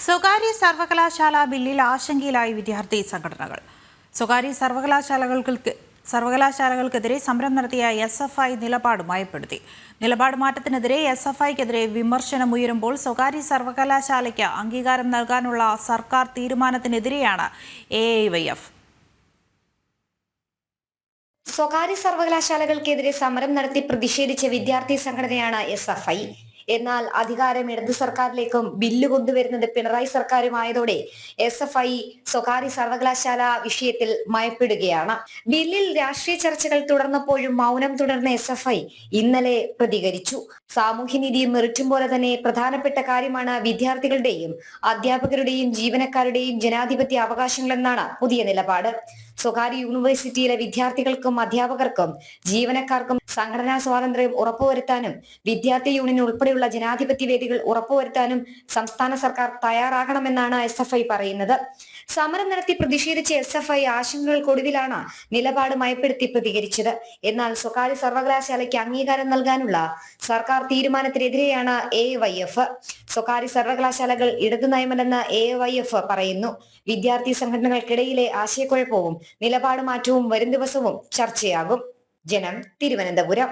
സ്വകാര്യ സർവകലാശാല ബില്ലിൽ ആശങ്കയിലായി വിദ്യാർത്ഥി സംഘടനകൾ. സ്വകാര്യ സർവകലാശാലകൾക്കെതിരെ സമരം നടത്തിയ SFI നിലപാട് മയപ്പെടുത്തി. നിലപാട് മാറ്റത്തിനെതിരെ SFIക്കെതിരെ വിമർശനമുയരുമ്പോൾ സ്വകാര്യ സർവകലാശാലയ്ക്ക് അംഗീകാരം നൽകാനുള്ള സർക്കാർ തീരുമാനത്തിനെതിരെയാണ് AIYF. സ്വകാര്യ സർവകലാശാലകൾക്കെതിരെ സമരം നടത്തി പ്രതിഷേധിച്ച വിദ്യാർത്ഥി സംഘടനയാണ് SFI. എന്നാൽ അധികാരം ഇടതു സർക്കാരിലേക്കും ബില്ല് കൊണ്ടുവരുന്നത് പിണറായി സർക്കാരുമായതോടെ SFI സ്വകാര്യ സർവകലാശാല വിഷയത്തിൽ മയപ്പെടുകയാണ്. ബില്ലിൽ രാഷ്ട്രീയ ചർച്ചകൾ തുടർന്നപ്പോഴും മൗനം തുടർന്ന SFI ഇന്നലെ പ്രതികരിച്ചു. സാമൂഹ്യനീതിയും മെറിറ്റും പോലെ തന്നെ പ്രധാനപ്പെട്ട കാര്യമാണ് വിദ്യാർത്ഥികളുടെയും അധ്യാപകരുടെയും ജീവനക്കാരുടെയും ജനാധിപത്യ അവകാശങ്ങളെന്നാണ് പുതിയ നിലപാട്. സ്വകാര്യ യൂണിവേഴ്സിറ്റിയിലെ വിദ്യാർത്ഥികൾക്കും അധ്യാപകർക്കും ജീവനക്കാർക്കും സംഘടനാ സ്വാതന്ത്ര്യം ഉറപ്പുവരുത്താനും വിദ്യാർത്ഥി യൂണിയൻ ഉൾപ്പെടെയുള്ള ജനാധിപത്യ വേദികൾ ഉറപ്പുവരുത്താനും സംസ്ഥാന സർക്കാർ തയ്യാറാകണമെന്നാണ് SFI പറയുന്നത്. സമരം നടത്തി പ്രതിഷേധിച്ച SFI ആശങ്കകൾക്കൊടുവിലാണ് നിലപാട് മയപ്പെടുത്തി പ്രതികരിച്ചത്. എന്നാൽ സ്വകാര്യ സർവകലാശാലയ്ക്ക് അംഗീകാരം നൽകാനുള്ള സർക്കാർ തീരുമാനത്തിനെതിരെയാണ് AIYF. സ്വകാര്യ സർവകലാശാലകൾ ഇടതു നയമല്ലെന്ന് AIYF പറയുന്നു. വിദ്യാർത്ഥി സംഘടനകൾക്കിടയിലെ ആശയക്കുഴപ്പവും നിലപാട് മാറ്റവും വരും ദിവസവും ചർച്ചയാകും. ജനം, തിരുവനന്തപുരം.